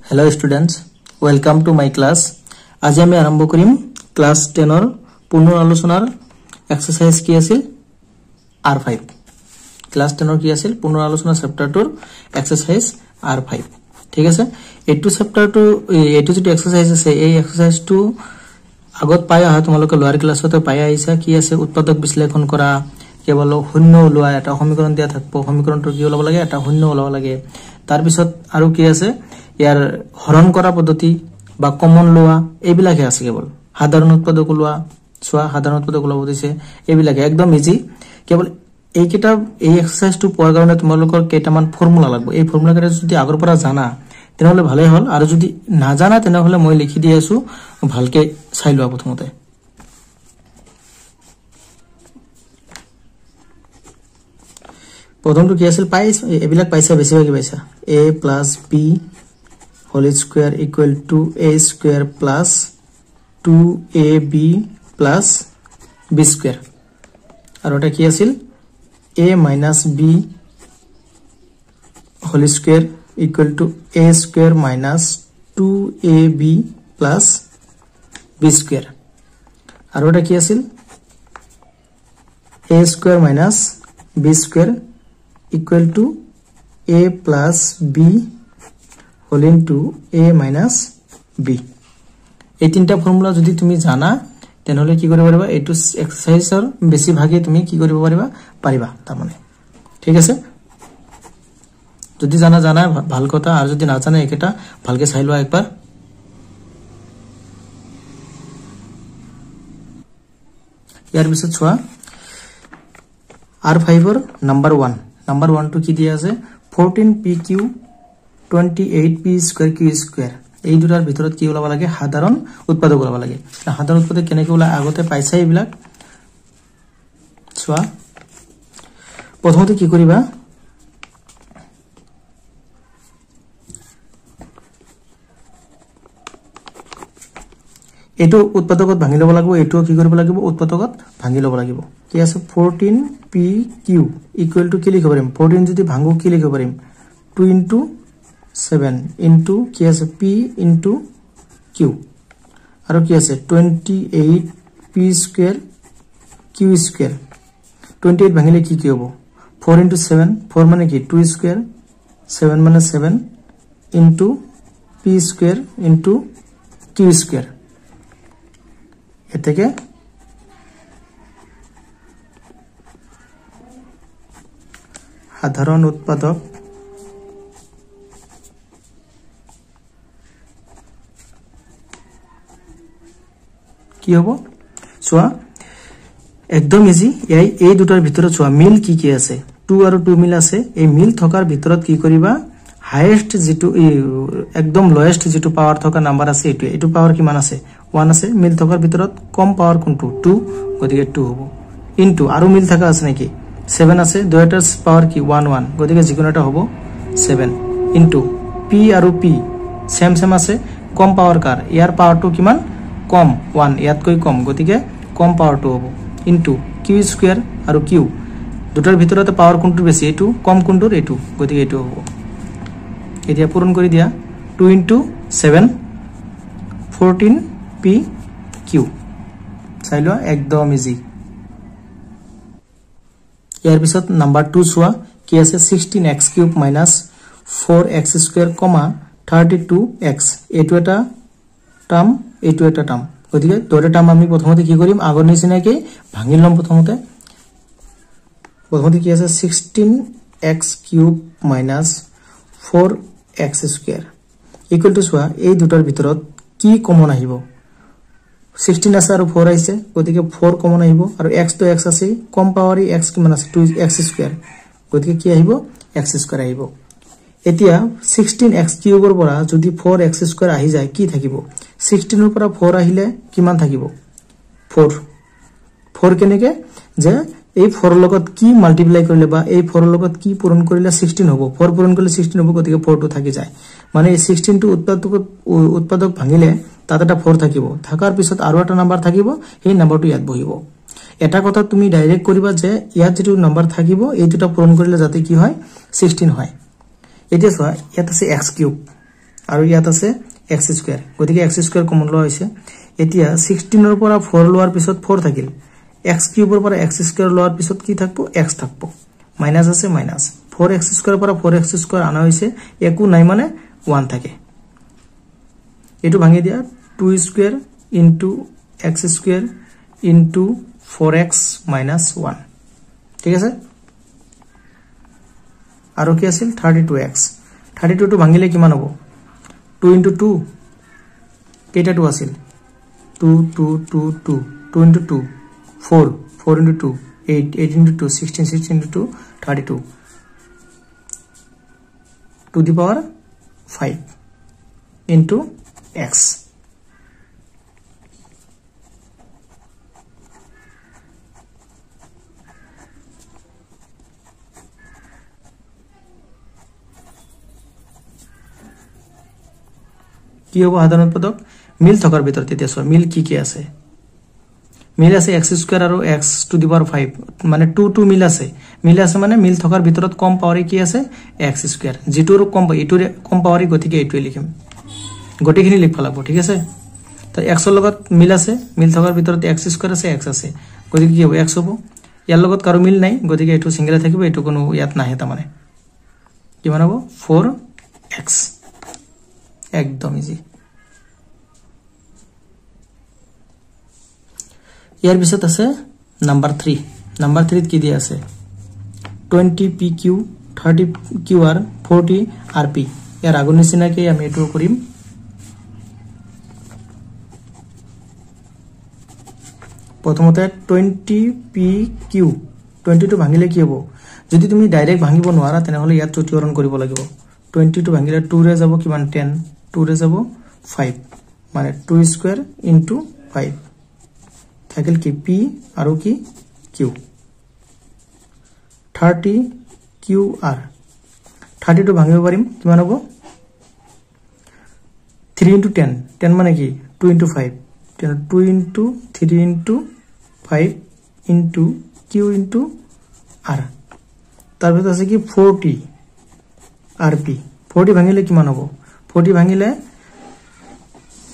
Hello students, welcome to my class. আজি আমি আৰম্ভ কৰিম ক্লাস 10 ৰ পুনৰ আলোচনাৰ এক্সাৰসাইজ কি আছিল R5 ক্লাস 10 ৰ কি আছিল পুনৰ আলোচনা চেপ্টাৰটোৰ এক্সাৰসাইজ R5 ঠিক আছে এইটো চেপ্টাৰটো এইটো যে এক্সাৰসাইজ আছে এই এক্সাৰসাইজটো আগত পাই আহা তোমালোকে লোৱাৰ ক্লাছতে পাই আইছা কি আছে উৎপাদক বিশ্লেষণ কৰা কেৱল শূন্য ওলোৱা এটা সমীকৰণ দিয়া থাকব সমীকৰণটো কি ওলাব লাগে এটা শূন্য ওলাব লাগে তাৰ পিছত আৰু কি আছে ইয়াৰ হৰণ কৰা পদ্ধতি বা কমন লোৱা এইবিলাকে আছে কেৱল সাধাৰণ উৎপাদক লোৱা সোৱা সাধাৰণ উৎপাদক ওলাব দিছে এইবিলাকে একদম ইজি কেৱল এই কিতাপ এই এক্সাৰসাইজটো পোৱাৰ কাৰণে তোমালোকৰ কেইটামান ফৰ্মুলা লাগব এই ফৰ্মুলাকেইটা যদি আগৰ পৰা জানা তেনেহলে ভালে হল আৰু যদি না জানা তেনেহলে মই লিখি দি আছো ভালকে চাই লোৱা প্ৰথমতে প্ৰথমটো কি আছিল পাইছ এবিলাক পাইছা বেছিভাগে পাইছা a + b whole square equal to a square plus 2ab plus b square আৰু এটা কি আছিল a minus b whole square equal to a square minus 2ab plus b square আৰু এটা কি আছিল a square minus b square equal to a plus b whole into a minus b এই তিনটা ফর্মুলা যদি তুমি জানা তেনহলে কি কৰিব পাৰিবা এটো এক্সাৰসাইজৰ বেছি ভাগে তুমি কি কৰিব পাৰিবা তাৰ মানে ঠিক আছে যদি জানা ভাল কথা আৰু যদি না জানা এটা ভালকে চাই লোৱা একবাৰ ইয়াৰ পিছত চোৱা R5 ৰ নাম্বাৰ 1 টো কি দিয়া আছে 14pq 28p square q square এই দুটাৰ ভিতৰত কি ওলাব লাগে সাধাৰণ উৎপাদক ওলাব লাগে সাধাৰণ উৎপাদক কেনেকৈ ওলা আগতে পাইছা এইবিলাক সোৱা প্ৰথমতে কি কৰিবা এটো উৎপাদকত ভাঙি লব লাগিব এটো কি কৰিব লাগিব উৎপাদকত ভাঙি লব লাগিব কি আছে 14pq ইকুৱেল টু কি লিখিব পাৰিম 14 যদি ভাঙো কি লিখিব পাৰিম 2 into 7 into কি আছে p into q আৰু কি আছে 28p square q square 28 ভাঙিলে কি কি হ'ব 4 into 7 4 মানে কি 2 square 7 মানে 7 into p square into q square এতেকে সাধাৰণ উৎপাদক কি হ'ব সোৱা একদম ইজি এই দুটাৰ ভিতৰত সোৱা মিল কি আছে 2 আৰু 2 মিল আছে এই মিল থকাৰ ভিতৰত কি কৰিবা হাইয়েস্ট যেটো একদম লোয়েস্ট যেটো পাৱাৰ থকা নাম্বাৰ আছে এটো পাৱাৰ কিমান আছে 1 আছে মিল থকাৰ ভিতৰত কম পাৱাৰ কোনটো 2 গতিকে 2 হ'ব ইনটু আৰু মিল থাকা আছে নেকি 7 আছে দুটাৰ পাৱাৰ কি 1 1 গতিকে যিকোনো এটা হ'ব 7 ইনটু p আৰু p সেম আছে কম পাৱাৰ কাৰ ইয়াৰ পাৱাৰটো কিমান কম 1 ইয়াতকৈ কম গতিকে কম পাৱাৰটো হ'ব ইনটু q স্কয়াৰ আৰু q দুটাৰ ভিতৰতে পাৱাৰ কোনটো বেছি এটো কম কোনটোৰ এটো গতিকে এটো হ'ব এতিয়া পূৰণ কৰি দিয়া 2 into 7 14p q চাইলো একদম ইজি ইয়াৰ পিছত নাম্বাৰ 2 সোৱা কি আছে 16x³ - 4x² 32x এটো এটা টাৰ্ম এটো এটা টাৰ্ম গতিকে দুটা টাৰ্ম আমি প্ৰথমতে কি কৰিম আগৰ নিচিনাকৈ ভাঙি লম প্ৰথমতে কি আছে 16x³ - 4x² ইকুৱেল টু সোৱা এই দুটাৰ ভিতৰত কি কমন আহিব 16 আছে আৰু 4 আহিছে গতিকে 4 কমন আহিব আৰু x তো x আছে কম পাৱাৰি x কিমান আছে 2x² গতিকে কি আহিব x² আহিব এতিয়া 16x³ ৰ পৰা যদি 4x² আহি যায় কি থাকিব 16 ৰ পৰা 4 আহিলে কিমান থাকিব 4 কেনেকে যে এই 4 ৰ লগত কি মাল্টিপ্লাই কৰিলে বা এই 4 ৰ লগত কি পূৰণ কৰিলে 16 হ'ব 4 পূৰণ কৰিলে 16 হ'ব গতিকে 4 টো থাকি যায় মানে 16 টো উৎপাদক ভাঙিলে তাত এটা 4 থাকিব থাকাৰ পিছত আৰু এটা নাম্বাৰ থাকিব এই নাম্বাৰটো ইয়াত বহিব এটা কথা তুমি ডাইৰেক্ট কৰিবা যে ইয়াত যেটো নাম্বাৰ থাকিব এই দুটা পূৰণ কৰিলে যাতে কি হয় 16 হয় এতিয়া সোৱা ইয়াত আছে x³ আৰু ইয়াত আছে x স্কয়াৰ গতিকে x স্কয়াৰ কমন লোৱা হৈছে এতিয়া 16 ৰ পৰা 4 লোৱাৰ পিছত 4 থাকিল x কিউবৰ পৰা x স্কয়াৰ লোৱাৰ পিছত কি থাকব x থাকব মাইনাস আছে মাইনাস 4x স্কয়াৰ পৰা 4x স্কয়াৰ আনা হৈছে একো নাই মানে 1 থাকে এটো ভাঙি দিয়া 2 square into x square into 4x minus 1 ঠিক আছে আৰু কি আছিল 32x 32 টো ভাঙিলে কিমান হ'ব 2 into 2 কেইটা 2 আছিল 2 2 2 2 2 into 2 4 4 into 2 8 8 into 2 16 16 into 2 32 to the power 5 into x কি হ'ব সাধাৰণ উৎপাদক মিল থকাৰ ভিতৰত তেতিয়া সৰ মিল কি আছে মিল আছে x স্কয়াৰ আৰু x টু দি পাৱাৰ 5 মানে 2 2 মিল আছে মানে মিল থকাৰ ভিতৰত কম পাৱাৰে কি আছে x স্কয়াৰ যেটোৰ কম এটোৰ কম পাৱাৰে গতিকে এটোই লিখিম গটিখিনি লিখব লাগিব ঠিক আছে তো x ৰ লগত মিল আছে মিল থকাৰ ভিতৰত x স্কয়াৰ আছে x আছে গতিকে কি হ'ব x হ'ব ইয়াৰ লগত কাৰো মিল নাই গতিকে এটো সিঙ্গেল থাকিব এটো কোনো ইয়াত নাহে তা মানে কিমান হ'ব 4x একদম ইজি ইয়াৰ পিছত আছে নাম্বাৰ 3 নাম্বাৰ 3 ত কি দিয়া আছে 20pq 30qr 40rp ইয়াৰ আগৰ নিচিনাকৈ আমি এটো কৰিম প্ৰথমতে 20pq 20 টো ভাঙিলে কি হ'ব যদি তুমি ডাইৰেক্ট ভাঙিব নোৱাৰা তেনেহলে ইয়াত চতুৰণ কৰিব লাগিব 20 টো ভাঙিলে 2 ৰে যাব কিমান 10 2 ৰে যাব 5 মানে 2 স্কয়াৰ ইনটু 5 থাকিল কি p আৰু কি q 30 qr 30 টো ভাঙিব পাৰিম কিমান হ'ব 3 into 10 10 মানে কি 2 into 5 2 into 3 into 5 into q into r তাৰপিছত আছে কি 40 rp 40 ভাঙিলে কিমান হ'ব 40 ভাঙিলে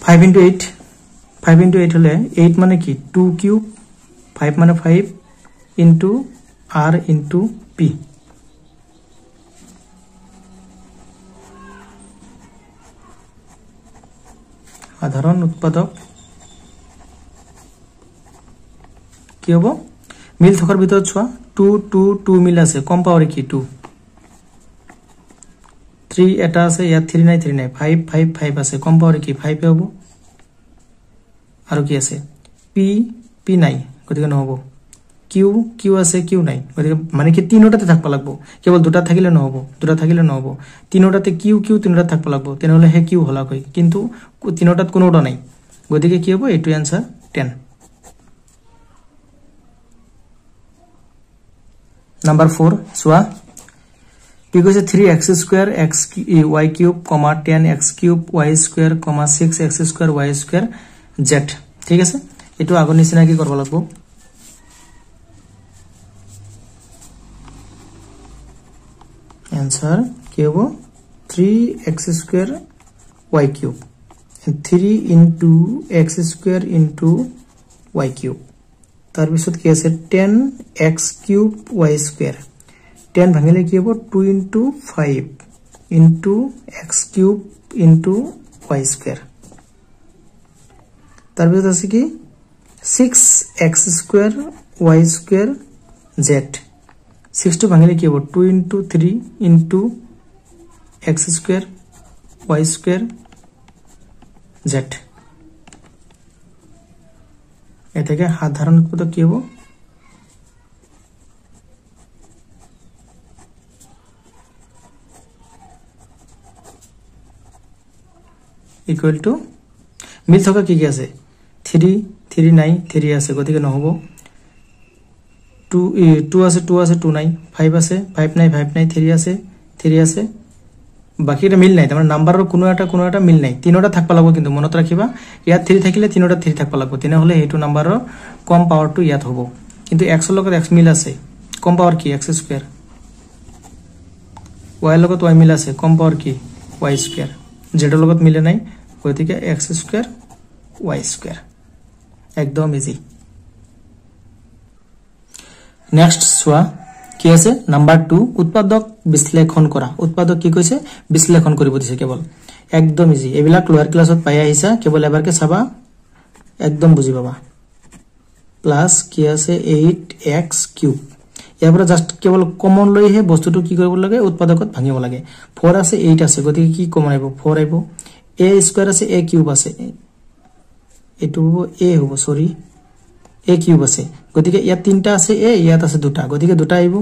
5 into 8 5 into 8 হলে 8 মানে কি 2 কিউব 5 মানে 5 into r into p সাধাৰণ উৎপাদক কি হ'ব মিল থকাৰ ভিতৰত চোৱা 2 2 2 মিল আছে কম পাৱাৰ কি 2 3 এটা আছে ইয়া 3 নাই 5 5 5 আছে কম পাৱাৰ কি 5 হ'ব আৰু কি আছে p p নাই গতিকে নহব q q আছে q নাই গতিকে মানে কি তিনটাতে থাকব লাগব কেৱল দুটা থাকিলে নহব তিনটাতে q q তিনটা থাকব লাগব তেনেহলে হে q হলা কই কিন্তু তিনটাত কোনোটা নাই গতিকে কি হ'ব এটো आंसर 10 নাম্বাৰ 4 সোয়া কি কৈছে 3x square x y cube 10x cube y square 6x square y square z ঠিক আছে এটো আগৰ নিচিনা কি কৰিব লাগিব आंसर কি হ'ব 3x square y cube 3 into x square into y cube তাৰ পিছত কি আছে 10x কিউব y স্কয়াৰ 10 ভাঙিলে কি হ'ব 2 into 5 into x cube into y square তাৰ পিছত আছে কি 6x square y square z 6 টো ভাঙিলে কি হ'ব 2 into 3 into x square y square z এটাকে সাধারণ উৎপাদক কি হ'ব ইকুয়াল টু মিল থকা কি কি আছে 3 3 নাই 3 আছে গতিকে নহব 2 আছে 2 নাই 5 আছে 5 নাই 3 আছে বাকিটা মিল নাই তামানে নাম্বাৰৰ কোনো এটা মিল নাই তিনটা থাকবা লাগব কিন্তু মনত ৰাখিবা ইয়াত 3 থাকিলে তিনটা 3 থাকবা লাগব তেনেহলে হেতু নাম্বাৰৰ কম পাৱাৰটো ইয়াত হ'ব কিন্তু x ৰ লগত x মিল আছে কম পাৱাৰ কি x স্কয়াৰ y ৰ লগত y মিল আছে কম পাৱাৰ কি y স্কয়াৰ জেডৰ লগত মিলে নাই গতিকে x স্কয়াৰ y স্কয়াৰ একদম ইজি নেক্সট সোয়া কি আছে নাম্বাৰ 2 উৎপাদক বিশ্লেষণ কৰা উৎপাদক কি কৈছে বিশ্লেষণ কৰিব দিছে কেৱল একদম ইজি এবিলাক লোৱাৰ ক্লাছত পাই আহিছা কেৱল এবাৰকে চাবা একদম বুজি পাবা প্লাস কি আছে 8x কিউব ইয়াৰ পৰা জাস্ট কেৱল কমন লৈ হে বস্তুটো কি কৰিব লাগে উৎপাদকত ভাঙিব লাগে 4 আছে 8 আছে গতিকে কি কমন আইব 4 আইব a স্কয়াৰ আছে a কিউব আছে এটো a হ'ব সৰি a কিউব আছে গতিকে ইয়াত তিনটা আছে a ইয়াত আছে দুটা গতিকে দুটা আইব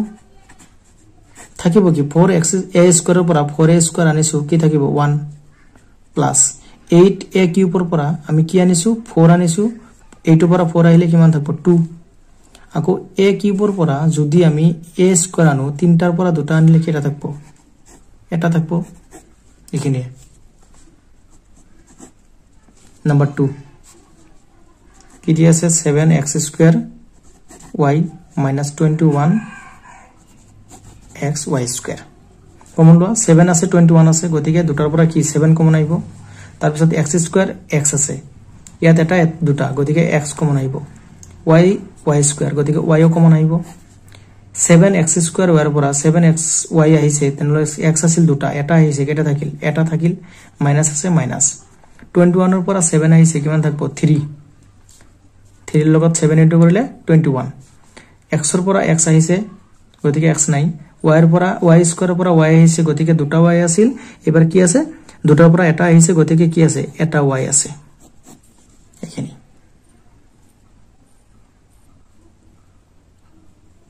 থাকিব কি 4x a স্কয়াৰৰ পৰা 4a স্কয়াৰ আনিছো কি থাকিব 1 প্লাস 8a কিউবৰ পৰা আমি কি আনিছো 4 আনিছো 8 পৰা 4 আহিলে কিমান থাকিব 2 আকো a কিউবৰ পৰা যদি আমি a স্কয়াৰ আনো তিনটাৰ পৰা দুটা আনিলে কি থাকিব এটা থাকিব এখিনি নাম্বাৰ 2 কি দি আছে 7x square y minus 21 x y square common লোৱা 7 আছে 21 আছে গতিকে দুটাৰ পৰা কি 7 কমন আইব তাৰ পিছত x স্কয়াৰ x আছে ইয়াত এটা দুটা গতিকে x কমন আইব y y স্কয়াৰ গতিকে y ও কমন আইব 7x স্কয়াৰ y পৰা 7x y আহিছে তেনলৈ x আছিল দুটা এটা আহিছে কেটা থাকিল মাইনাস আছে মাইনাস 21 ৰ পৰা 7 আহিছে কিমান থাকিব 3 3 ৰ লগত 7 ইনটু কৰিলে 21 x ৰ পৰা x আহিছে গতিকে x নাই y ৰ পৰা y স্কয়াৰৰ পৰা y আহিছে গতিকে দুটা y আছিল এবাৰ কি আছে দুটাৰ পৰা এটা আহিছে গতিকে কি আছে এটা y আছে এখিনি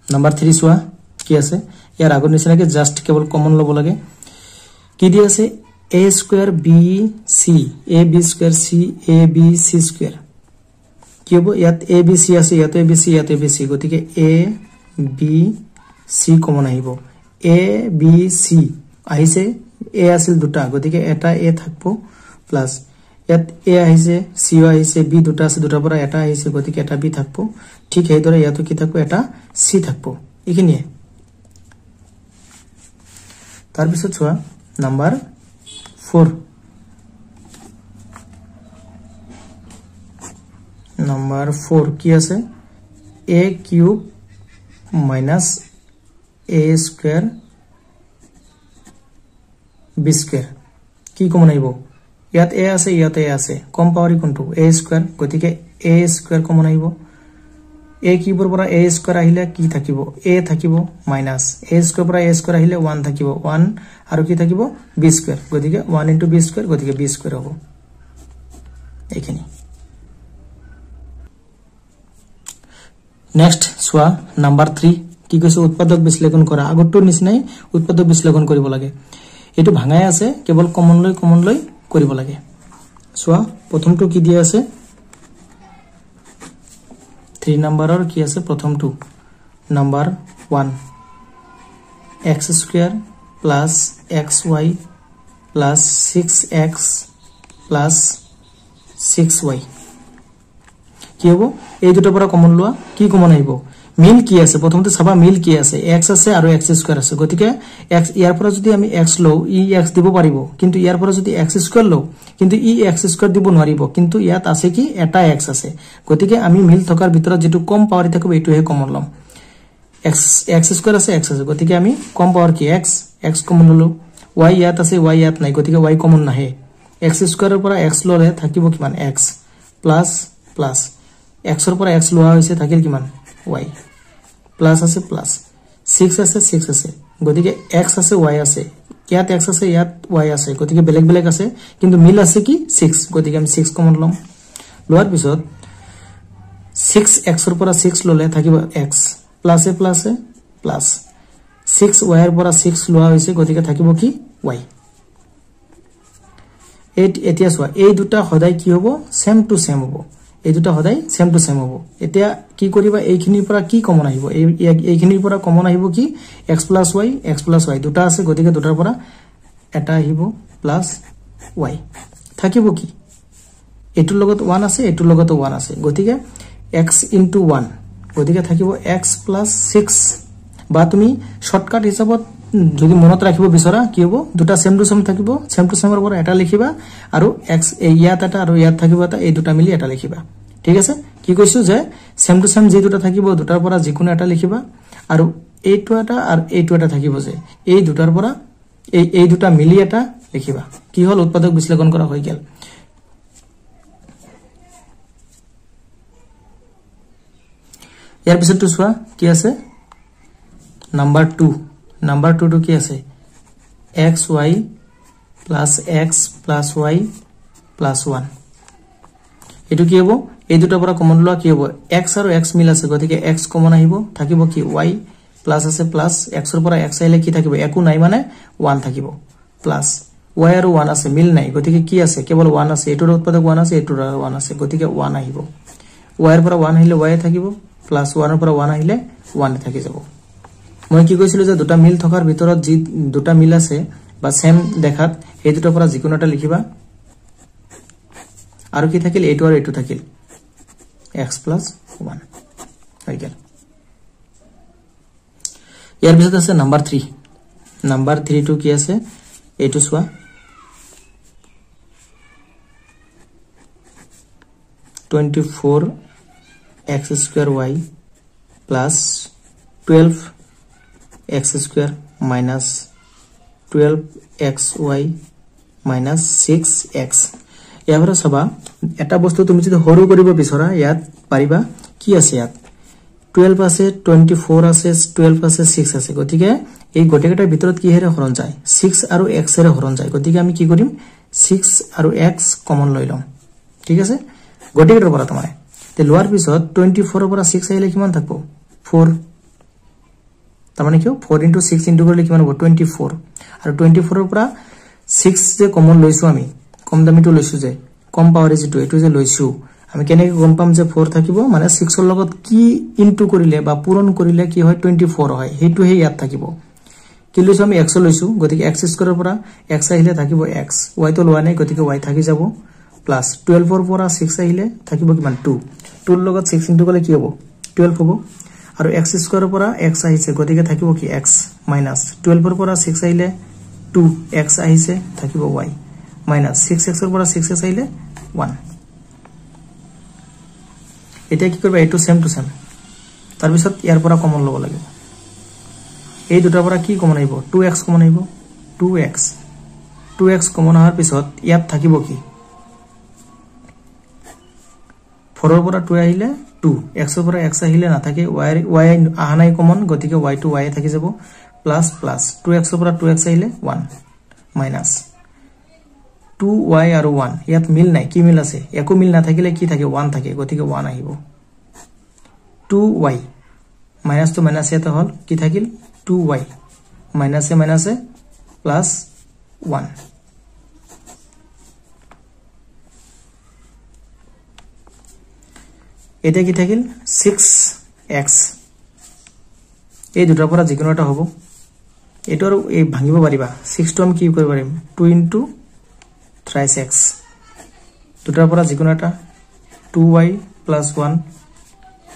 নাম্বাৰ 3 সোয়া কি আছে ইয়াৰ আগৰ নিচিনাকে জাস্ট কেৱল কমন লব লাগে কি দি আছে a square b c a b square c a b c square কি হ'ব ইয়াত a b c আছে ইয়াত a b c ইয়াত a b c গতিকে a b c কমন আহিব a b c আহিছে a আছিল দুটা গতিকে এটা a থাকব প্লাস ইয়াত a আহিছে c আহিছে b দুটা আছে দুটাৰ পৰা এটা আহিছে গতিকে এটা b থাকব ঠিক এইদৰে ইয়াতো কি থাকব এটা c থাকব এখিনিয়ে তাৰ পিছত চোৱা নাম্বাৰ 4 নাম্বাৰ 4 কি আছে a cube minus a square b square কি কমন আইব ইয়াত a আছে ইয়াত a আছে কম পাৱাৰি কোনটো a স্কয়াৰ গতিকে a স্কয়াৰ কমন আইব a কিউবৰ পৰা a স্কয়াৰ আহিলে কি থাকিব a থাকিব মাইনাস a স্কয়াৰ পৰা a স্কয়াৰ আহিলে 1 থাকিব 1 আৰু কি থাকিব b স্কয়াৰ গতিকে 1 * b স্কয়াৰ গতিকে b স্কয়াৰ হ'ব এখিনি নেক্সট সোয়া নাম্বাৰ 3 কি কৈছে উৎপাদক বিশ্লেষণ কৰা আগৰটোৰ নিচিনাই উৎপাদক বিশ্লেষণ কৰিব লাগে এটো ভাঙাই আছে কেৱল কমন লৈ কৰিব লাগে সোয়া প্ৰথমটো কি দিয়া আছে 3 নম্বৰৰ কি আছে প্ৰথমটো number 1 x square plus xy plus 6x plus 6y কি হ'ব এই দুটাৰ পৰা কমন লোৱা কি কমন আহিব মিল কি আছে প্ৰথমতে চাবা মিল কি আছে x আছে আৰু x স্কয়াৰ আছে গতিকে x ইয়াৰ পৰা যদি আমি x লও ই x দিব পাৰিব কিন্তু ইয়াৰ পৰা যদি x স্কয়াৰ লও কিন্তু ই x স্কয়াৰ দিব নোৱাৰিব কিন্তু ইয়াত আছে কি এটা x আছে গতিকে আমি মিল থকাৰ ভিতৰত যেটো কম পাৱাৰি থাকিব এটোহে কমন লম x স্কয়াৰ আছে x আছে গতিকে আমি কম পাৱাৰ কি x কমন ললো y ইয়াত আছে y ইয়াত নাই গতিকে y কমন নাহে x স্কয়াৰৰ পৰা x ললে থাকিব কিমান x প্লাস প্লাস x ৰ পৰা x লোৱা হৈছে থাকিল কিমান y প্লাস আছে প্লাস 6 আছে 6 আছে গতিকে x আছে y আছে ইয়াত x আছে ইয়াত y আছে গতিকে বেলেগ বেলেগ আছে কিন্তু মিল আছে কি 6 গতিকে আমি 6 কমন লম লোৱাৰ পিছত 6x ৰ পৰা 6 ললে থাকিব x প্লাস এ প্লাস 6y ৰ পৰা 6 লোৱা হৈছে গতিকে থাকিব কি y এতিয়া সোৱা এই দুটা সদায় কি হ'ব সেম টু সেম হ'ব এই দুটা সদায় সেম টু সেম হ'ব এতিয়া কি কৰিবা এইখিনিৰ পৰা কি কমন আহিব এইখিনিৰ পৰা কমন আহিব কি x + y দুটা আছে গতিকে দুটাৰ পৰা এটা আহিব প্লাস y থাকিব কি এটোৰ লগত 1 আছে এটোৰ লগত 1 আছে গতিকে x * 1 গতিকে থাকিব x + 6 বা তুমি শর্টকাট হিসাবত যদি মনত ৰাখিব বিচৰা কি হ'ব দুটা সেম টু সেম থাকিব সেম টু সেমৰ পৰা এটা লিখিবা আৰু x ইয়াত এটা আৰু ইয়াত থাকিব এটা এই দুটা মিলি এটা লিখিবা ঠিক আছে কি কৈছো যে সেম টু সেম যে দুটা থাকিব দুটাৰ পৰা যিকোনো এটা লিখিবা আৰু এইটো এটা আৰু এইটো এটা থাকিব যে এই দুটাৰ পৰা এই দুটা মিলি এটা লিখিবা কি হল উৎপাদক বিশ্লেষণ কৰা হৈ গেল ইয়াৰ পিছতো চোৱা কি আছে নাম্বাৰ 2 to কি আছে xy plus x plus y plus 1 এটো কি হ'ব এই দুটা পৰা কমন লোৱা কি হ'ব x আৰু x মিল আছে গতিকে x কমন আহিব থাকিব কি y প্লাস আছে প্লাস x ৰ পৰা x আহিলে কি থাকিব একো নাই মানে 1 থাকিব প্লাস y আৰু 1 আছে মিল নাই গতিকে কি আছে কেৱল 1 আছে এটোৰ উৎপাদক 1 আছে এটোৰ 1 আছে গতিকে 1 আহিব y ৰ পৰা 1 আহিলে y থাকিব প্লাস 1 ৰ পৰা 1 আহিলে 1 থাকি যাব মই কি কৈছিলো যে দুটা মিল থকাৰ ভিতৰত যি দুটা মিল আছে বা সেম দেখাত এই দুটাৰ পৰা যিকোনো এটা লিখিবা আৰু কি থাকিল এটো আৰু এটো থাকিল x plus 1 হৈ গেল ইয়াৰ পিছত আছে নাম্বাৰ 3 টু কি আছে এটো সোৱা 24 x square y plus 12 x square minus 12xy minus 6x ইয়াৰ সবা এটা বস্তু তুমি যদি হৰু কৰিব বিচৰা ইয়াত পাৰিবা কি আছে ইয়াত 12 আছে 24 আছে 12 আছে 6 আছে গতিকে এই গটেকেটাৰ ভিতৰত কি হেৰে হৰণ যায় 6 আৰু x এৰে হৰণ যায় গতিকে আমি কি কৰিম 6 আৰু x কমন লৈ লম ঠিক আছে গটেকেটাৰ পৰা তোমাৰ তে লোৱাৰ পিছত 24 ৰ পৰা 6 আহিলে কিমান থাকব 4 তাৰমানে কি 4 into 6 into কৰিলে কিমান হ'ব 24 আৰু 24 ৰ পৰা 6 যে কমন লৈছো আমি কম দামিটো লৈছো যে কম পাৱাৰ যেটো এটো যে লৈছো আমি কেনেকৈ গম পাম যে 4 থাকিব মানে 6 ৰ লগত কি ইনটু কৰিলে বা পূৰণ কৰিলে কি হয় 24 হয় হেতু হে ইয়াত থাকিব কি লৈছো আমি x লৈছো গতিকে x স্কয়াৰৰ পৰা x আহিলে থাকিব x y তো লোৱা নাই গতিকে y থাকি যাব প্লাস 12 ৰ পৰা 6 আহিলে থাকিব কিমান 2 2 ৰ লগত 6 ইনটু কৰিলে কি হ'ব 12 হ'ব আৰু x স্কয়াৰৰ পৰা x আহিছে গতিকে থাকিব কি x minus 12 ৰ পৰা 6 আহিলে 2x আহিছে থাকিব y minus 6x ৰ পৰা 6x আহিলে 1 এটা কি কৰিবা এটো সেম টু সেম তাৰ পিছত ইয়াৰ পৰা কমন লব লাগিব এই দুটাৰ পৰা কি কমন আহিব 2x কমন আহিব 2x কমন অহাৰ পিছত ইয়াত থাকিব কি 4 ৰ পৰা 2 আহিলে 2 x ৰ পৰা x আহিলে না থাকে y আহা নাই কমন গতিকে y to y থাকি যাব প্লাস প্লাস 2x ৰ পৰা 2x আহিলে 1 মাইনাস 2y আৰু 1 ইয়াত মিল নাই কি মিল আছে একো মিল না থাকিলে কি থাকে 1 থাকে গতিকে 1 আহিব 2y মাইনাস তো মাইনাস এটা হল কি থাকিল 2y মাইনাস এ প্লাস 1 এটা কি থাকিল 6x এই দুটাৰ পৰা যিকোনো এটা হ'ব এটো আৰু এই ভাঙিব পাৰিবা 6 টো আমি কি কৰিব পাৰিম 2 into thrice x দুটাৰ পৰা যিকোনো এটা 2y plus 1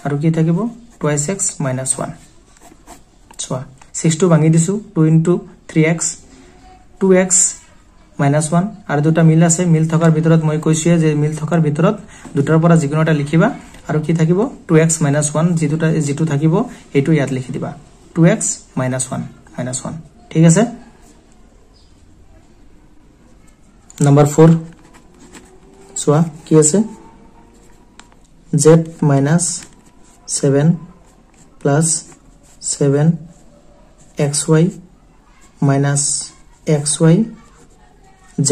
আৰু কি থাকিব twice x minus 1 চোৱা 6 টো ভাঙি দিছো 2 into 3x 2x minus 1 আৰু দুটা মিল আছে মিল থকাৰ ভিতৰত মই কৈছো যে মিল থকাৰ ভিতৰত দুটাৰ পৰা যিকোনো এটা লিখিবা আৰু কি থাকিব 2x minus 1 যেটো থাকিব এটো ইয়াত লিখি দিবা 2x minus 1 ঠিক আছে নাম্বাৰ 4 সোয়া কি আছে z minus 7 plus 7 xy minus xy z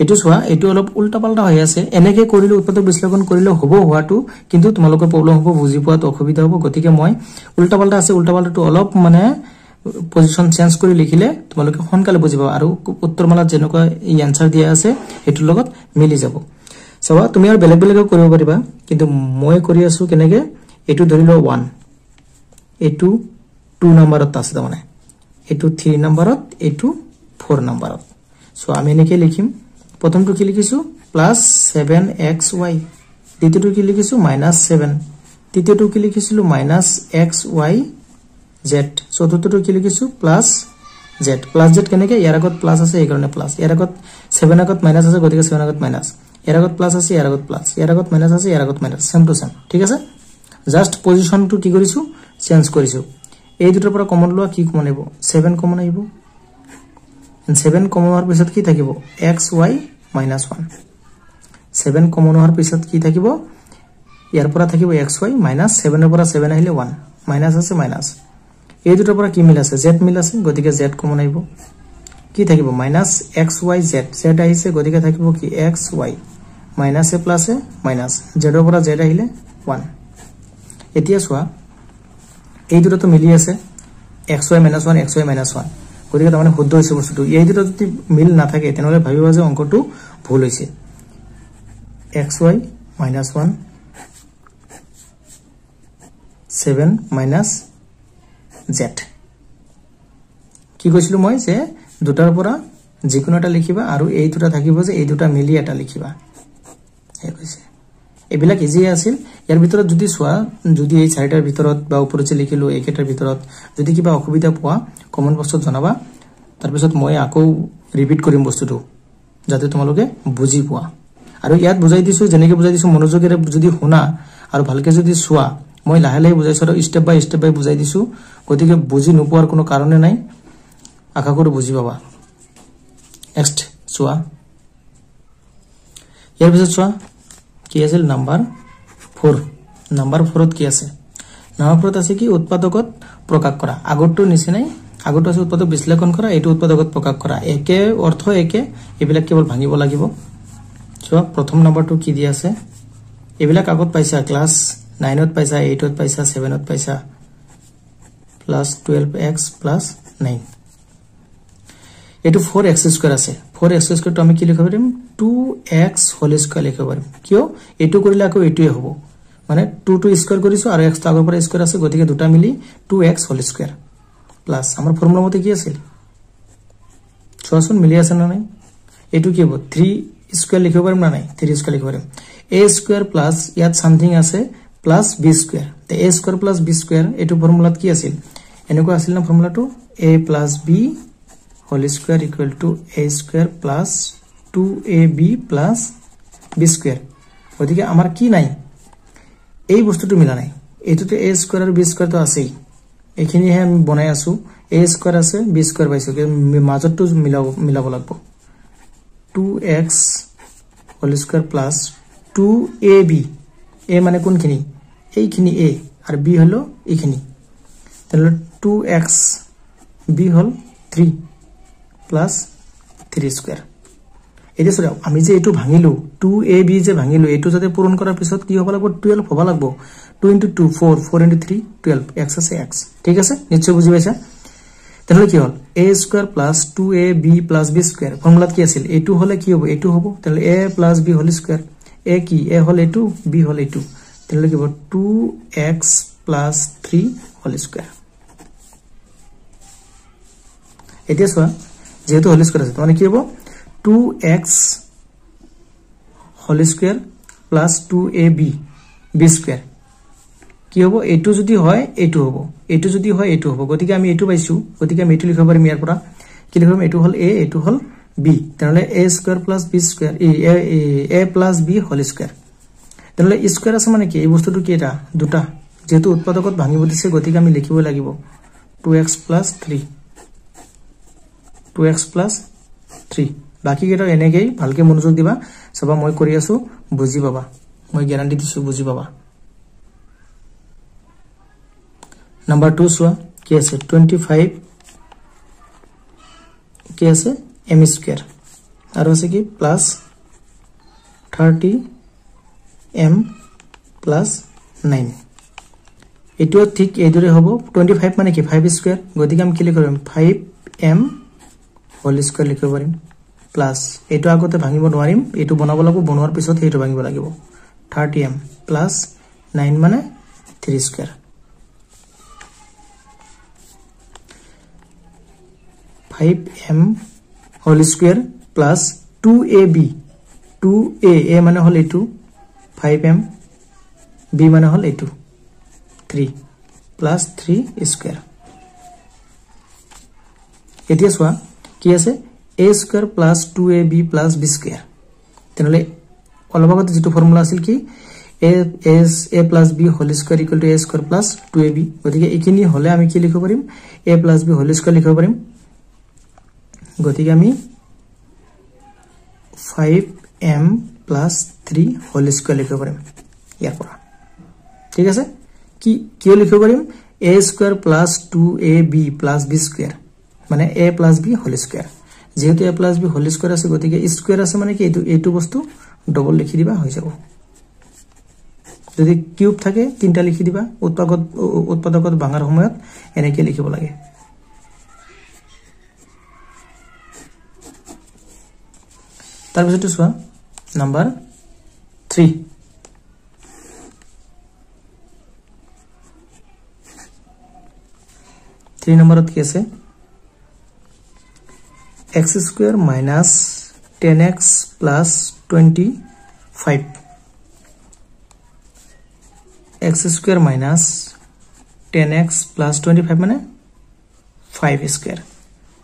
এটো সোয়া এটো অলপ উল্টা পাল্টা হৈ আছে এনেকে কৰিলে উৎপাদক বিশ্লেষণ কৰিলে হ'ব হোৱাটো কিন্তু তোমালোকৰ প্ৰবলেম হ'ব বুজি পোৱাত অসুবিধা হ'ব গতিকে মই উল্টা পাল্টা আছে উল্টা পাল্টাটো অলপ মানে পজিশন চেঞ্জ কৰি লিখিলে তোমালোকে সোনকালে বুজিবা আৰু উত্তৰমালাত যেনেকৈ এই আনসাৰ দিয়া আছে এটোৰ লগত মিলি যাব সবা তুমি আৰু বেলেগ বেলেগ কৰিব পাৰিবা কিন্তু মই কৰি আছো কেনেকে এটো ধৰিলো 1 এটো 2 নম্বৰত আছে মানে এটো 3 নম্বৰত এটো 4 নম্বৰত সো আমি এনেকে লিখিম প্ৰথমটো কি লিখিছো প্লাস 7xy দ্বিতীয়টো কি লিখিছো -7 তৃতীয়টো কি লিখিছিলো -xy জেড চতুৰ্থটো কি লিখিছো প্লাস জেড কেনেকে ইয়াৰ আগত প্লাস আছে এই কাৰণে প্লাস ইয়াৰ আগত 7 আগত মাইনাস আছে গতিকে 7 আগত মাইনাস ইয়াৰ আগত প্লাস আছে ইয়াৰ আগত প্লাস ইয়াৰ আগত মাইনাস আছে ইয়াৰ আগত মাইনাস সেম টু সেম ঠিক আছে জাস্ট পজিশনটো কি কৰিছো চেঞ্জ কৰিছো এই দুটাৰ পৰা কমন লোৱা কি কমন আহিব 7 কমন আহিব 7 কমন হোৱাৰ পিছত কি থাকিব xy - 1 7 কমন হোৱাৰ পিছত কি থাকিব ইয়াৰ পৰা থাকিব xy - 7 ৰ পৰা 7 আহিলে 1 মাইনাস আছে মাইনাস এই দুটাৰ পৰা কি মিল আছে z মিল আছে গতিকে z কমন আহিব কি থাকিব -xyz z আহিছে গতিকে থাকিব কি xy মাইনাস এ প্লাস এ মাইনাস z ৰ পৰা z আহিলে 1 এতিয়া সোৱা এই দুটা তো মিলি আছে xy - 1 xy - 1 গতিকে তাৰমানে শুদ্ধ হৈছে বস্তুটো এই দুটা যদি মিল না থাকে তেনলে ভাবিবা যে অংকটো ভুল হৈছে xy - 1 7 minus z কি কৈছিলো মই যে দুটাৰ পৰা যিকোনো এটা লিখিবা আৰু এই দুটা থাকিব যে এই দুটা মিলি এটা লিখিবা এই কৈছে এবিলাক ইজি আছিল ইয়াৰ ভিতৰত যদি সোৱা যদি এই চাৰিটাৰ ভিতৰত বা ওপৰত যে লিখিলো একেটাৰ ভিতৰত যদি কিবা অসুবিধা পোৱা কমেন্ট বক্সত জনাবা তাৰ পিছত মই আকৌ ৰিপিট কৰিম বস্তুটো যাতে তোমালোকে বুজি পোৱা আৰু ইয়াত বুজাই দিছো যেনেকৈ বুজাই দিছো মনোযোগেৰে যদি শুনা আৰু ভালকে যদি সোৱা মই লাহে লাহে বুজাইছো আৰু স্টেপ বাই বুজাই দিছো গতিকে বুজি নোপোৱাৰ কোনো কাৰণে নাই আশা কৰো বুজি পাবা নেক্সট সোৱা ইয়াৰ পিছত সোৱা কি আছিল নাম্বাৰ 4 নাম্বাৰ 4 ত কি আছে নাম্বাৰ 4 ত আছে কি উৎপাদকত প্ৰকাশ কৰা আগৰটো নিচিনাই আগৰটো আছে উৎপাদক বিশ্লেষণ কৰা এটো উৎপাদকত প্ৰকাশ কৰা একে অৰ্থ একে এবিলাক কেৱল ভাঙিব লাগিব সোৱা প্ৰথম নাম্বাৰটো কি দি আছে এবিলাক আগত পাইছা ক্লাস 9 ত পাইছা 8 ত পাইছা 7 ত পাইছা plus 12x plus 9 এটো 4x স্কয়ার আছে 4x স্কয়ার তো আমি কি লিখিব পাৰিম 2x হোল স্কয়াৰ লিখিব পাৰিম কিয় এটো কৰিলে আকৌ এটোই হ'ব মানে 2 স্কয়াৰ কৰিছো আৰু x আগৰ পৰা স্কয়াৰ আছে গতিকে দুটা মিলি 2x হোল স্কয়াৰ প্লাস আমাৰ ফৰ্মুলা মতে কি আছিল চোৱাচোন মিলি আছে না নাই এটো কি হ'ব 3 স্কয়াৰ লিখিব পাৰিম না নাই 3 স্কয়াৰ লিখিব পাৰিম a স্কয়ার প্লাস ইয়াত সামথিং আছে plus b square the a square plus b square etu formula ki asil eneko asil na formula to a plus b whole square equal to a square plus 2ab plus b square odike amar ki nai ei bostu to mila nai etu to a square aru b square to asei ekhini he ami bonai asu a square ase b square paisu ke majot to milabo lagbo 2x whole square plus 2ab a মানে কোনখিনি এইখিনি a are b হলো এইখিনি তাহলে 2x b হল 3 plus 3 square এটা সরা আমি যে এটো ভাঙিলো 2ab যে ভাঙিলো এটো যাতে পূরণ করার পিছত কি হবে লাগব 12 হবে লাগব 2 * 2 4 4 * 3 12 x আছে x ঠিক আছে নিশ্চয় বুঝি পাইছা তাহলে কি হল a square plus 2ab plus b square formula কি আছিল এটো হলে কি হবে এটো হবে তাহলে a plus b whole square a কি a হল a2 b হল a2 তাহলে কি হবে 2x plus 3 হোল স্কয়ার এটা সোয়া যেহেতু হোল স্কয়ার আছে মানে কি হবে 2x whole square plus 2ab b square কি হবে a2 যদি হয় a2 হবে a2 যদি হয় a2 হবে গতিকে আমি a2 পাইছো গতিকে আমি a2 লিখব পারিম ইয়াৰ পৰা কি লিখব a2 হল a a2 হল b তাহলে a square plus b square a plus b whole square তাহলে স্কয়ার আছে মানে কি এই বস্তুটো কি এটা দুটা যেহেতু উৎপাদকত ভাঙিব দিছে গতিকে আমি লিখিব লাগিব 2x plus 3 2x plus 3 বাকি কেটা এনেকেই ভালকে মনোযোগ দিবা সবা মই কৰি আছো বুজি পাবা মই গ্যাৰান্টি দিছো বুজি পাবা নাম্বার 2 সোয়া কি আছে 25 কি আছে m স্কয়ার আর আছে কি প্লাস 30 m plus 9 এটো ঠিক এইদৰে হ'ব 25 মানে কি 5 স্কয়াৰ গতিকে আমি কি লিখিব পাৰিম 5m হোল স্কয়াৰ লিখিব পাৰিম প্লাস এটো আগতে ভাঙিব নোৱাৰিম এটো বনাব লাগিব বনোৱাৰ পিছত হেটো ভাঙিব লাগিব 30m plus 9 মানে 3 square 5m whole square plus 2ab 2a মানে হল এটো 5m b মানে হল a2 3 plus 3 স্কয়ার এতিয়া চোৱা কি আছে a square plus 2ab plus b square তেনলে অলপগত যেটো ফর্মুলা আছিল কি a plus b whole square equal to a square plus 2ab গতিকে এখিনি হলে আমি কি লিখিব পাৰিম a plus b whole square লিখিব পাৰিম গতিকে আমি 5m plus 3 whole square লিখিব পাৰিম ইয়াৰ পৰা ঠিক আছে কি কিয় লিখিব পাৰিম a square plus 2ab plus b square মানে a plus b whole square যেহেতু a plus b whole square আছে গতিকে স্কয়ার আছে মানে কি এইটো বস্তু ডবল লিখি দিবা হৈ যাব যদি কিউব থাকে তিনটা লিখি দিবা উৎপাদকত ভাঙাৰ সময়ত এনেকে লিখিব লাগে তাৰ পিছটো চোৱা নাম্বাৰ 3 3 নম্বৰত কি আছে x square minus 10x plus 25 x square minus 10x plus 25 মানে 5 square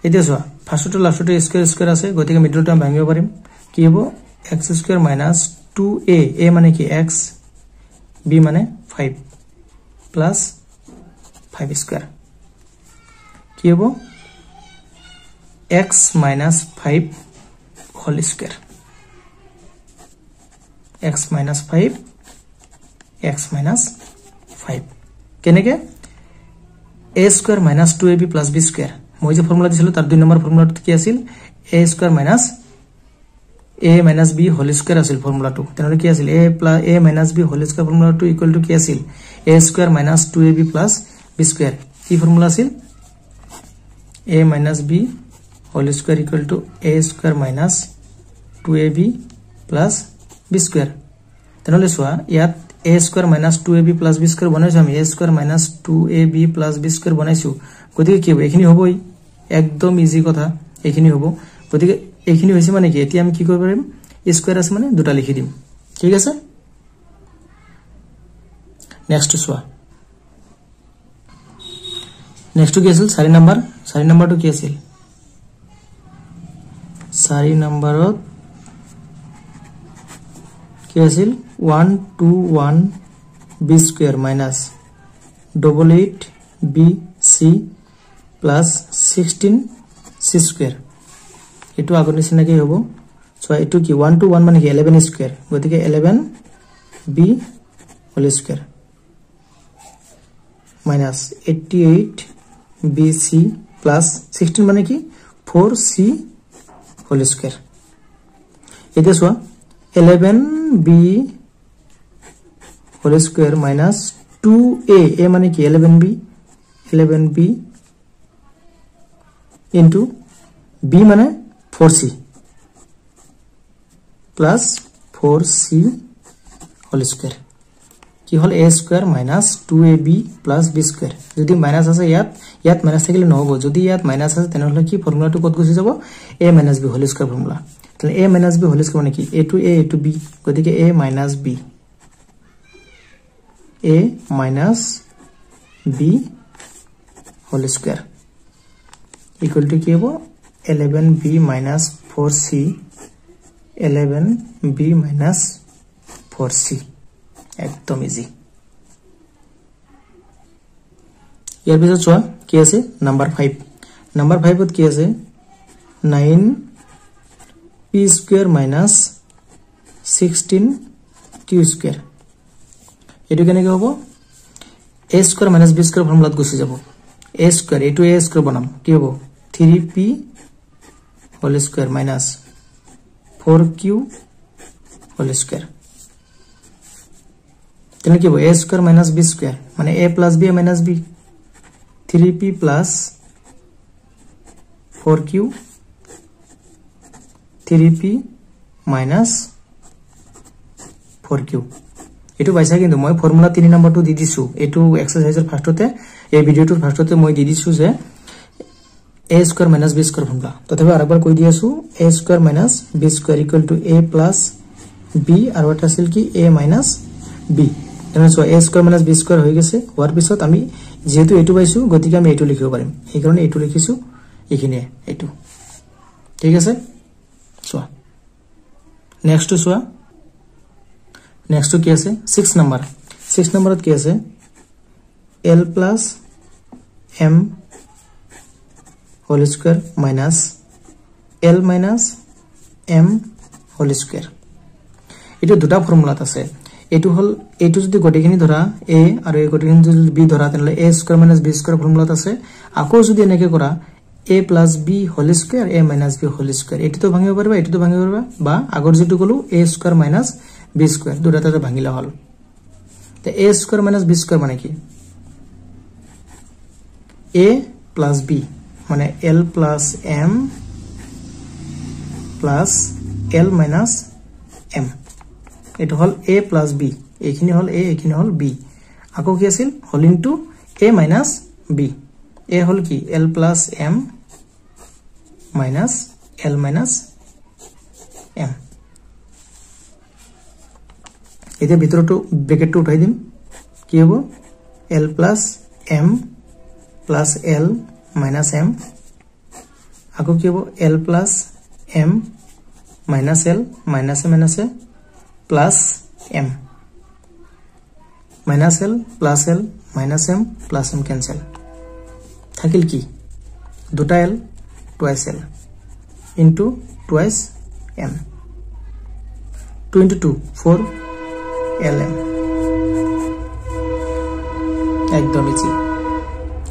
এতিয়া চোৱা ফাৰ্স্টটো লাস্টটো স্কয়াৰ স্কয়াৰ আছে গতিকে মিডলটো আমি ভাঙিব পাৰিম কি হ'ব x square minus 2a a মানে কি x b মানে 5 plus 5 square কি হ'ব x minus 5 whole square x minus 5 x minus 5 কেনেকে a square minus 2ab plus b square মই যে ফর্মুলা দিছিলো তার 2 নম্বৰ ফর্মুলাটো কি আছিল a square minus a minus b whole square আছিল ফর্মুলাটো তেনলে কি আছিল a minus b whole square ফর্মুলাটো ইকুয়াল টু কি আছিল a square minus 2ab plus b square কি ফর্মুলা আছিল a minus b whole square equal to a square minus 2ab plus b square তেনলে সোয়া ইয়াত a square minus 2ab plus b square বনাইছো আমি a square minus 2ab plus b square বনাইছো গতিকে কি হবে এখিনি হবই একদম ইজি কথা এখিনি হবো গতিকে এখিনি হইছে মানে কি এতিয়া আমি কি কৰিব পাৰিম স্কয়ার আছে মানে দুটা লিখি দিম ঠিক আছে নেক্সট সোয়া নেক্সট কি আছিল 4 নম্বৰটো কি আছিল 4 নম্বৰত কি আছিল 121 b square minus 88 b c plus 16 c square এটো আগৰ নিচিনা কি হ'ব সো এটো কি 1 to 1 মানে কি 11 square গতিকে 11 b whole square minus 88 b c plus 16 মানে কি 4 c whole square এটা so 11 b whole square minus 2a a মানে কি 11b into b মানে 4c plus 4c whole square কি হল a square minus 2ab plus b square যদি minus আছে ইয়াত মাইনাস থাকিলে নহব যদি ইয়াত মাইনাস আছে তেনহলে কি ফর্মুলাটো কত গুছি যাব a minus b whole square formula তাহলে a minus b whole square মানে কি a to b গতিকে a minus b whole square equal to কি হবে 11b minus 4c 11b minus 4c একদম ইজি ইয়াৰ পিছত চোৱা কি আছে নাম্বাৰ 5 ত কি আছে 9p square minus 16q square এটো কেনেকৈ হ'ব a square minus b square ফর্মুলাত গুছি যাব a square এটো a square বনাম কি হ'ব 3p whole square minus 4q whole square তেনে কি হ'ব a square minus b square মানে a plus b minus b 3p plus 4q 3p minus 4q এটো পাইছা কিন্তু মই ফর্মুলা 3 নম্বৰটো দি দিছো এটো এক্সাৰসাইজৰ ফাৰ্ষ্টতে এই ভিডিওটোৰ ফাৰ্ষ্টতে মই দি দিছো যে a square minus b square formula তথাপি আরেকবার কই দি আছো a square minus b square equal to a plus b আর ওটা আছিল কি a minus b তেনে so a square minus b square হৈ গেছে হোৱাৰ পিছত আমি যেহেতু এটো পাইছো গতিকে আমি এটো লিখিব পাৰিম এই কাৰণে এটো লিখিছো এইখিনিয়ে এইটো ঠিক আছে চোৱা নেক্সট চোৱা নেক্সট কি আছে 6 নম্বৰত কি আছে l plus m whole square minus l minus m whole square এটো দুটা ফর্মুলাত আছে এটো হল এটো যদি গটেখিনি ধৰা a আৰু এই গটেখিনি যদি b ধৰা তেনলে a square minus b square ফৰ্মুলাত আছে আকৌ যদি এনেকে কৰা a plus b whole square a minus b whole square এটো তো ভাঙিব পাৰিবা এটো তো ভাঙিব পাৰিবা বা আগৰ যেটো কলো a square minus b square দুটাতে ভাঙিলা হল তে a square minus b square মানে কি a plus b মানে l plus m plus l minus m এটো হল a plus b এইখিনি হল a এইখিনি হল b আকৌ কি আছিল হল into a minus b a হল কি l plus m minus l minus m এতে ভিতৰটো ব্র্যাকেটটো উঠাই দিম কি হ'ব l plus m plus l minus m আকৌ কি হ'ব l plus m minus l minus a minus a plus m minus l plus l minus m plus m cancel থাকিল কি দুটা l twice l into twice m 2 into 2 4 lm একদম easy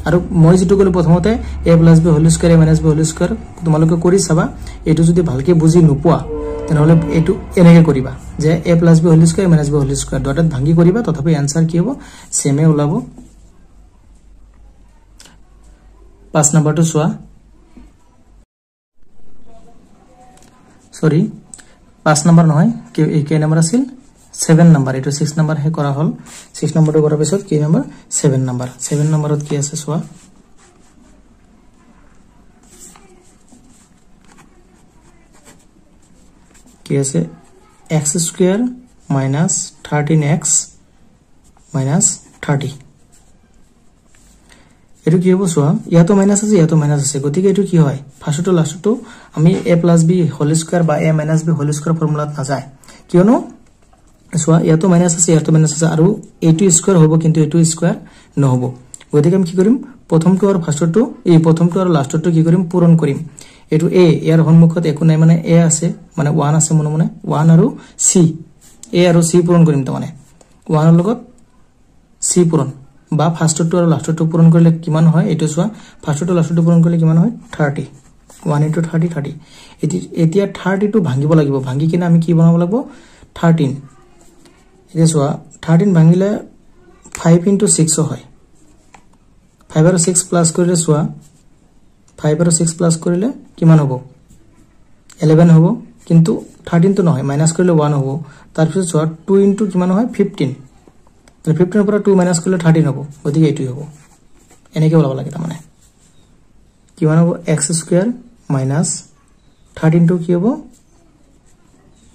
আৰু মই যেটো কলো প্ৰথমতে a plus b whole square a minus b whole square তোমালোকে কৰি চাবা এটো যদি ভালকে বুজি নোপোৱা তেনহলে এটো এনেকে কৰিবা যে a plus b whole square a minus b whole square ডটত ভাঙি কৰিবা তথাপি आंसर কি হ'ব সেমে ওলাব 5 নম্বৰটো চোৱা সৰি 5 নম্বৰ নহয় কি নম্বৰ আছিল 7 নম্বৰ এটো 6 নম্বৰ হে কৰা হল 6 নম্বৰটো কৰাৰ পিছত কি নম্বৰ 7 নম্বৰত কি আছে চোৱা কি আছে x square minus 13x minus 30 এটো কি হ'ব চোৱা ইয়াতো মাইনাস আছে গতিকে এটো কি হয় ফাৰ্স্টটো লাস্টটো আমি a plus b whole square বা a minus b whole square ফর্মুলাত না যায় কিয়নো চোৱা ইয়াতো মাইনাস আছে আৰু এটো স্কয়াৰ হ'ব কিন্তু এটো স্কয়াৰ নহব গতিকে আমি কি কৰিম প্ৰথমটো আৰু ফাৰ্স্টটো এই প্ৰথমটো আৰু লাস্টটো কি কৰিম পূৰণ কৰিম এটো a ইয়াৰ সন্মুখত একো নাই মানে a আছে মানে 1 আছে মনে 1 আৰু c a আৰু c পূৰণ কৰিম তো মানে 1 ৰ লগত c পূৰণ বা ফাৰ্স্টটো আৰু লাস্টটো পূৰণ কৰিলে কিমান হয় এটো চোৱা ফাৰ্স্টটো লাস্টটো পূৰণ কৰিলে কিমান হয় 30 1 into 30 এতিয়া 30 টো ভাঙিব লাগিব ভাঙি কিনে আমি কি বনাব লাগিব 13 এতিয়া চোৱা 13 ভাঙিলে 5 into 6 হয় 5 আৰু 6 প্লাস কৰিলে চোৱা 5 আৰু 6 প্লাস কৰিলে কিমান হ'ব 11 হ'ব কিন্তু 13 তো নহয় মাইনাস কৰিলে 1 হ'ব তাৰ পিছত চোৱা 2 into কিমান হয় 15 15 পৰা 2 মাইনাস কৰিলে 13 হ'ব গতিকে এইটোই হ'ব এনেকে ওলাব লাগে তাৰ মানে কিমান হ'ব x square minus 13 to কি হ'ব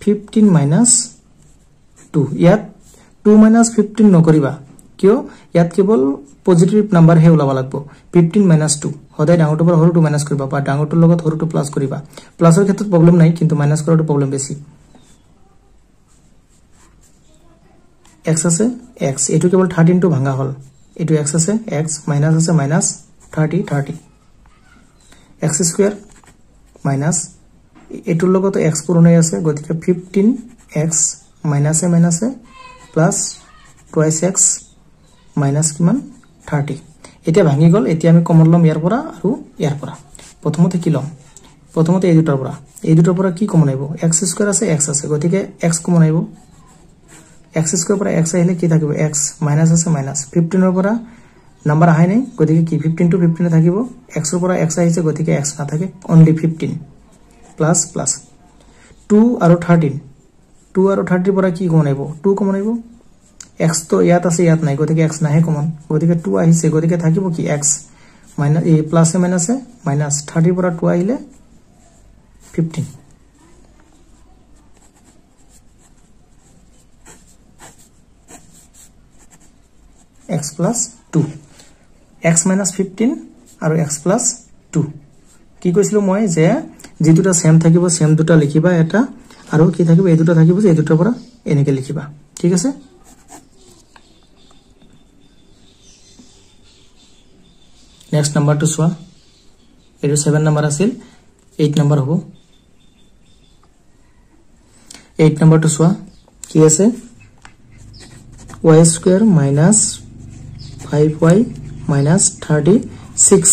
15 minus 2 ইয়াত 2 minus 15 নকৰিবা কিয় ইয়াত কেৱল পজিটিভ নাম্বাৰ হে ওলাব লাগিব 15 minus 2 হদাই ডাঙৰটো পৰা সৰুটো মাইনাস কৰিবা বা ডাঙৰটোৰ লগত সৰুটো প্লাস কৰিবা প্লাসৰ ক্ষেত্ৰত প্ৰবলেম নাই কিন্তু মাইনাস কৰাটো প্ৰবলেম বেছি x আছে x এটো কেৱল 13 টো ভাঙা হল এটো x আছে x মাইনাস আছে মাইনাস 30 x square minus এটোৰ লগত x পূৰণ হৈ আছে গতিকে 15x minus a plus twice x minus কিমান 30 এতিয়া ভাঙি গল এতিয়া আমি কমন লম ইয়াৰ পৰা আৰু ইয়াৰ পৰা প্ৰথমতে কি লম প্ৰথমতে এই দুটাৰ পৰা কি কমন আইবো x square আছে x আছে গতিকে x কমন আইবো x square পৰা x আহিলে কি থাকিব x minus আছে minus 15 ৰ পৰা নাম্বাৰ আহাই নাই গতিকে কি 15 to 15 থাকিব x ৰ পৰা x আহিছে গতিকে x না থাকে only 15 plus plus 2 আৰু 30 পৰা কি কমন আইবো 2 কমন আইবো x তো ইয়াত আছে ইয়াত নাই গতিকে x নাহে কমন গতিকে 2 আহিছে গতিকে থাকিব কি x মাইনাস এই প্লাস এ মাইনাস এ মাইনাস 30 পৰা 2 আহিলে 15 x plus 2 x minus 15 আৰু x plus 2 কি কৈছিলো মই যে যি দুটা সেম থাকিব সেম দুটা লিখিবা এটা আৰু কি থাকিব এই দুটা থাকিব যে এই দুটাৰ পৰা এনেকে লিখিবা ঠিক আছে নেক্সট নাম্বাৰটো চোৱা এটো 7 নাম্বাৰ আছিল 8 নাম্বাৰ হ'ব 8 নাম্বাৰটো চোৱা কি আছে y square minus 5y minus 36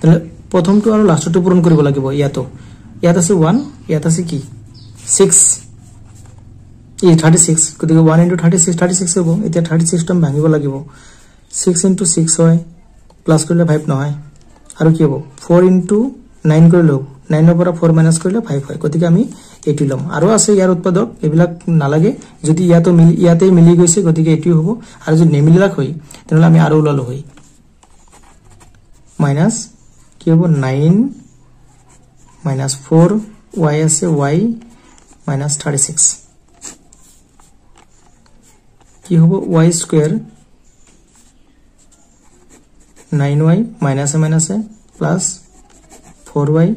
তাহলে প্ৰথমটো আৰু লাষ্টটো পূৰণ কৰিব লাগিব ইয়াত আছে 1 ইয়াত আছে কি 6 এই 36 গতিকে 1 into 36 হ'ব এতিয়া 36 টো ভাঙিব লাগিব 6 into 6 হয় প্লাস কৰিলে 5 নহয় আৰু কি হ'ব 4 into 9 কৰিলে 9 ৰ পৰা 4 মাইনাস কৰিলে 5 হয় গতিকে আমি এটি লম আৰু আছে ইয়াৰ উৎপাদক এবিলাক নালাগে যদি ইয়াতে মিলি গৈছে গতিকে এটি হ'ব আৰু যদি নেমিলাক হয় তেনলে আমি আৰু উলালো হয় মাইনাস কি হ'ব 9 minus 4 y আছে y minus 36 কি হ'ব y square 9y minus a plus 4y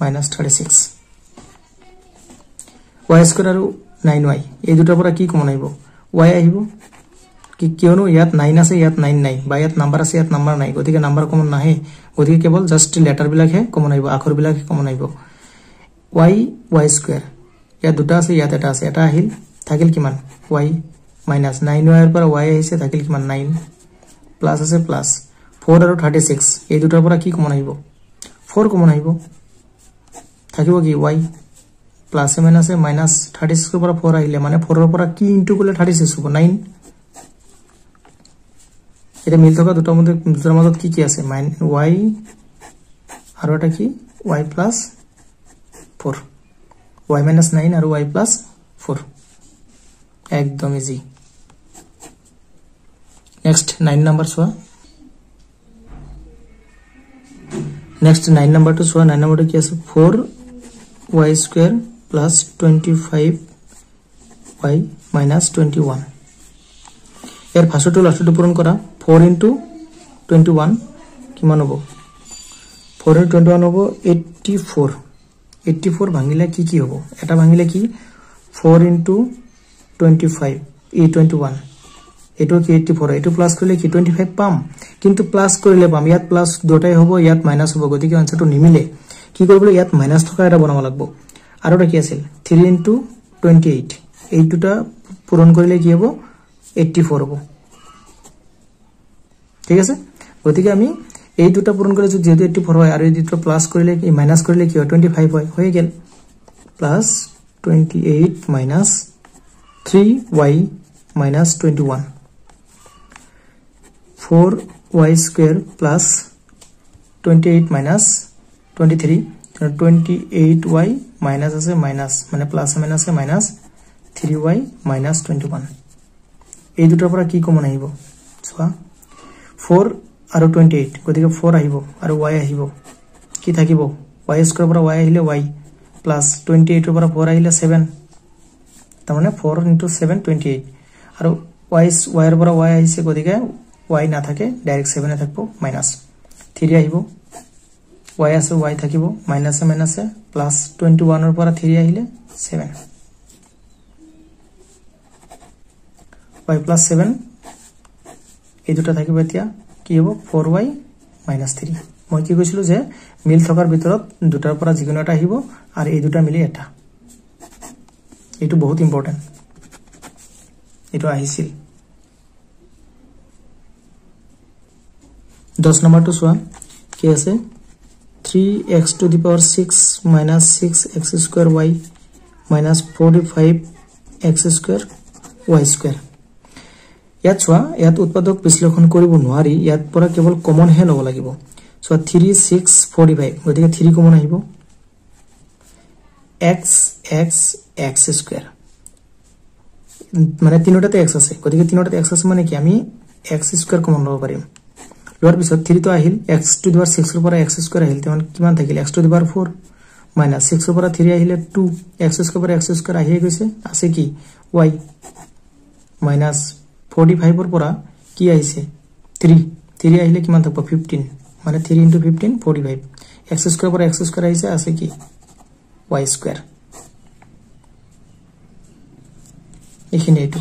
minus 36 y square আৰু 9y এই দুটাৰ পৰা কি কমন আহিব y আহিব কি কিয়নো ইয়াত 9 আছে ইয়াত 9 নাই বা ইয়াত নাম্বাৰ আছে ইয়াত নাম্বাৰ নাই গতিকে নাম্বাৰ কমন নাহে গতিকে কেৱল জাস্ট লেটাৰ বিলাকহে কমন আহিব আখৰ বিলাকহে কমন আহিব y square ইয়াত দুটা আছে ইয়াত এটা আছে এটা আহিল থাকিল কিমান y minus 9y ৰ পৰা y আহিছে থাকিল কিমান 9 প্লাস আছে প্লাস 4 আৰু 36 এই দুটাৰ পৰা কি কমন আহিব 4 কমন আহিব থাকিব কি y প্লাস মাইনাস মাইনাস 36 ৰ পৰা 4 আহিলে মানে 4 ৰ পৰা কি ইনটু কৰিলে 36 হ'ব 9 এটা মিল থকা দুটাৰ মাজত কি আছে y আৰু এটা কি y plus 4 y minus 9 আৰু y plus 4 একদম ইজি নেক্সট 9 নাম্বার সোয়া নেক্সট 9 নাম্বারটো সোয়া 9 নাম্বারটো কি আছে 4y square plus 25y minus 21 এর ফার্স্টটো লাস্টটো পূরণ করা 4 into 21 কিমান হ'ব 4 into 21 হ'ব 84 ভাঙিলে কি হ'ব এটা ভাঙিলে কি 4 into 25 21 এটো কি 84 এটো প্লাস কৰিলে কি 25 পাম কিন্তু প্লাস কৰিলে পাম ইয়াত প্লাস দুটাই হ'ব ইয়াত মাইনাস হ'ব গতিকে আনসারটো নিমিলে কি কৰিব ইয়াত মাইনাস থকা এটা বনাব লাগিব আৰু এটা কি আছিল 3 into 28 এই দুটা পূৰণ কৰিলে কি হ'ব 84 হ'ব ঠিক আছে গতিকে আমি এই দুটা পূরণ করে যদি 84 হয় আর এই দুটো প্লাস করলে কি মাইনাস করলে কি হয় 25 হয় হয়ে গেল plus 28 minus 3y minus 21 4y square plus 28 minus 23 28y minus আছে minus মানে প্লাস মাইনাস আছে minus 3y minus 21 এই দুটাৰ পৰা কি কমন আহিব চোৱা 4 আৰু 28 গতিকে 4 আহিব আৰু y আহিব কি থাকিব y স্কয়াৰ পৰা y আহিলে y প্লাস 28 ৰ পৰা 4 আহিলে 7 তাৰ মানে 4 into 7 28 আৰু y ৰ পৰা y আহিছে গতিকে y না থাকে ডাইরেক্ট 7 এ থাকব মাইনাস 3 আহিব y আছে y থাকিব মাইনাস মাইনাস প্লাস 21 ৰ পৰা 3 আহিলে 7 y plus 7 এই দুটা থাকিব এতিয়া কি হ'ব 4y minus 3 মই কি কৈছিলো যে মিল থকাৰ ভিতৰত দুটাৰ পৰা যিকোনো এটা আহিব আৰু এই দুটা মিলি এটা এটো বহুত ইম্পৰ্টেন্ট এটো আহিছিল 10 নম্বৰটো চোৱা কি আছে 3x to the power 6 minus 6x square y minus 45x square y square ইয়াত চোৱা ইয়াত উৎপাদক বিশ্লেষণ কৰিব নোৱাৰি ইয়াত পৰা কেৱল কমন হে লব লাগিব চোৱা 3 6 45 গতিকে 3 কমন আহিব x x x স্কয়ার মানে তিনটাতে x আছে গতিকে তিনটাতে x আছে মানে কি আমি x স্কয়ার কমন লব পাৰিম লোৱাৰ পিছত 3 তো আহিল x to the power 6 ৰ পৰা x স্কয়ার আহিল তেমান কিমান থাকিল x to the power 4 minus 6 ৰ পৰা 3 আহিলে 2 x স্কয়াৰ পৰা x স্কয়াৰ আহি গৈছে আছে কি y minus 45 ৰ পৰা কি আহিছে 3 আহিলে কিমান থাকব 15 মানে 3 into 15 45 x স্কয়ার পরে x স্কয়ার আইছে আছে কি y স্কয়ার এখানে এটু